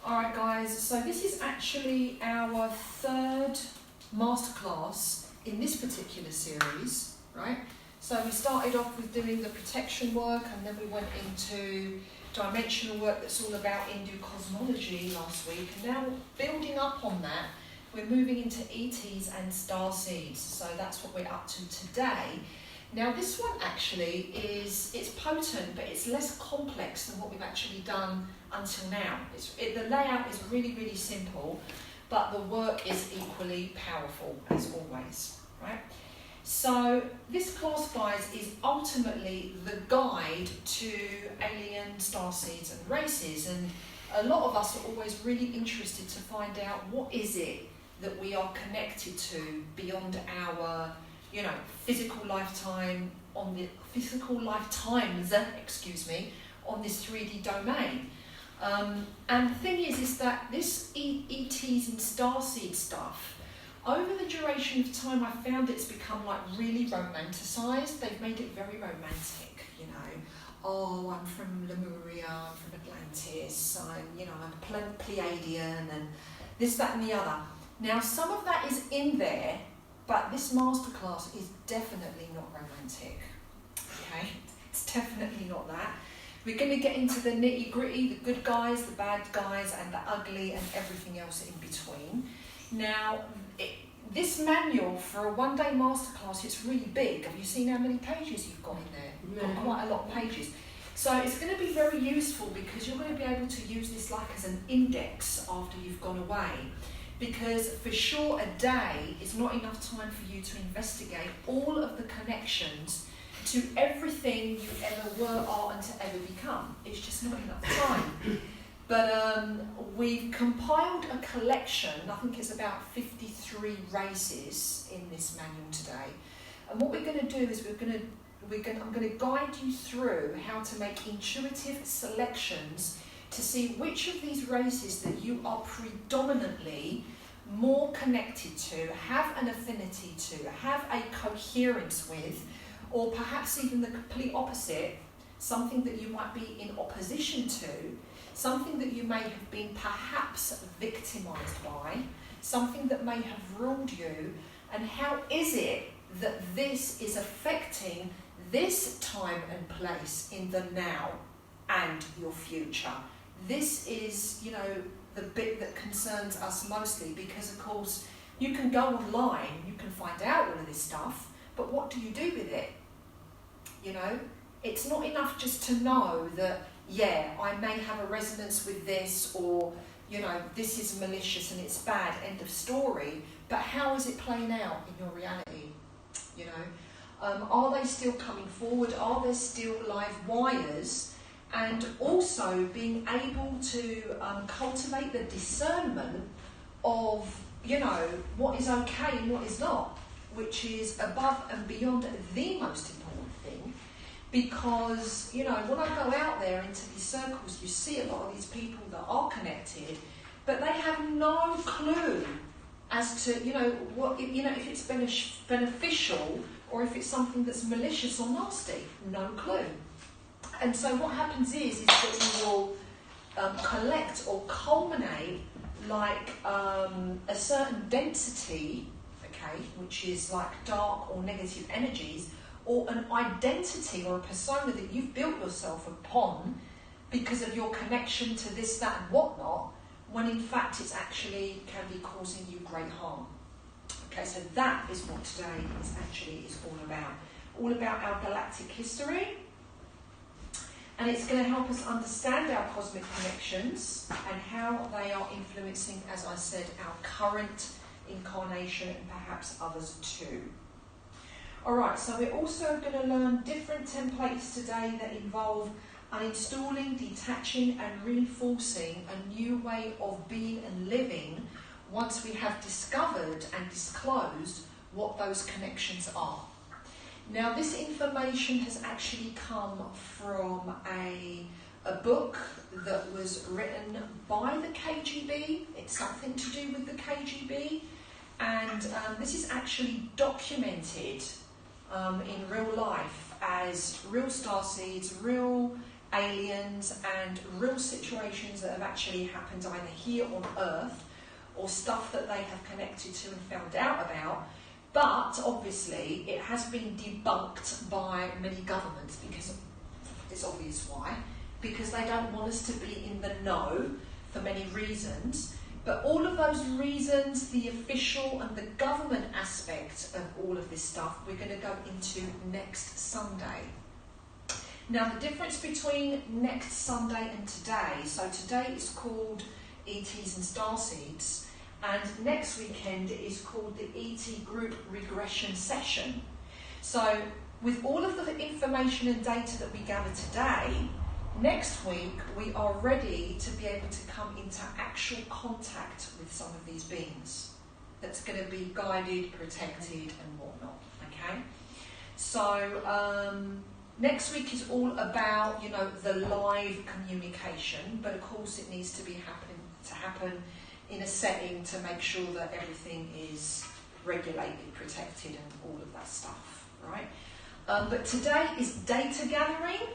Alright guys, so this is actually our third masterclass in this particular series, right? So we started off with doing the protection work, and then we went into dimensional work that's all about endocosmology last week, and now building up on that, we're moving into ETs and Star Seeds. So that's what we're up to today. Now this one actually it's potent, but it's less complex than what we've actually done until now. The layout is really, really simple, but the work is equally powerful as always, right? So this class, guys, is ultimately the guide to alien star seeds and races, and a lot of us are always really interested to find out what is it that we are connected to beyond our physical lifetime on the physical lifetimes, on this 3D domain. And the thing is that this ETs and Star Seed stuff, over the duration of time, I found it's become like really romanticized. They've made it very romantic, Oh, I'm from Lemuria, I'm from Atlantis, I'm Pleiadian, and this, that, and the other. Now, some of that is in there, but this masterclass is definitely not romantic, okay? It's definitely not that. We're going to get into the nitty-gritty, the good guys, the bad guys, and the ugly, and everything else in between. Now, this manual for a one-day masterclass, it's really big. Have you seen how many pages you've got in there? You've got quite a lot of pages. So it's going to be very useful because you're going to be able to use this like as an index after you've gone away. Because for sure a day is not enough time for you to investigate all of the connections to everything you ever were, are, and to ever become. It's just not enough time. But we've compiled a collection. I think it's about 53 races in this manual today. And what we're going to do is I'm going to guide you through how to make intuitive selections to see which of these races that you are predominantly more connected to, have an affinity to, have a coherence with, or perhaps even the complete opposite, something that you might be in opposition to, something that you may have been perhaps victimized by, something that may have ruled you, and how is it that this is affecting this time and place in the now and your future. This is, the bit that concerns us mostly, because of course you can go online, you can find out all of this stuff, but what do you do with it? It's not enough just to know that, I may have a resonance with this, or, this is malicious and it's bad, end of story, but how is it playing out in your reality? Are they still coming forward? Are there still live wires? And also being able to cultivate the discernment of, what is okay and what is not, which is above and beyond the most important thing. Because, when I go out there into these circles, you see a lot of these people that are connected, but they have no clue as to, if it's beneficial or if it's something that's malicious or nasty. No clue. And so what happens is that you will collect or culminate like a certain density, which is like dark or negative energies, or an identity or a persona that you've built yourself upon because of your connection to this, that, and whatnot, when in fact it's actually can be causing you great harm. Okay, so that is what today is all about our galactic history. And it's going to help us understand our cosmic connections and how they are influencing, as I said, our current incarnation and perhaps others too. Alright, so we're also going to learn different templates today that involve uninstalling, detaching and reinforcing a new way of being and living once we have discovered and disclosed what those connections are. Now, this information has actually come from a book that was written by the KGB. It's something to do with the KGB. And this is actually documented in real life as real star seeds, real aliens and real situations that have actually happened either here on Earth or stuff that they have connected to and found out about. But obviously it has been debunked by many governments, because it's obvious why, because they don't want us to be in the know for many reasons. But all of those reasons, the official and the government aspect of all of this stuff, we're going to go into next Sunday. Now, the difference between next Sunday and today, so today is called ETs and Star Seeds, and next weekend is called the ET Group Regression Session. So, with all of the information and data that we gather today, next week we are ready to be able to come into actual contact with some of these beings. That's going to be guided, protected and whatnot, okay? So next week is all about, you know, the live communication, but of course it needs to happen in a setting to make sure that everything is regulated, protected and all of that stuff, right? But today is data gathering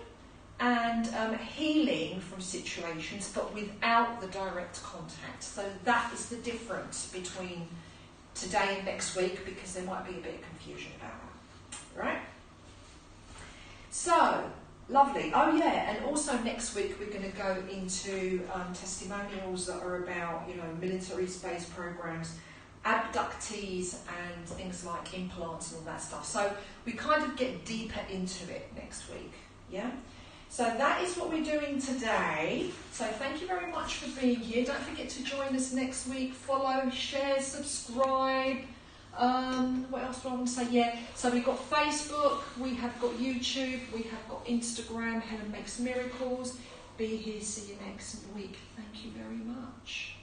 and healing from situations, but without the direct contact. So that is the difference between today and next week, because there might be a bit of confusion about that, right? So, lovely. Oh yeah, and also next week we're going to go into testimonials that are about, you know, military space programs, abductees and things like implants and all that stuff. So we kind of get deeper into it next week, yeah? So that is what we're doing today. So thank you very much for being here. Don't forget to join us next week. Follow, share, subscribe. What else do I want to say? Yeah, so we've got Facebook, we have got YouTube, we have got Instagram, Helen Makes Miracles. Be here, see you next week. Thank you very much.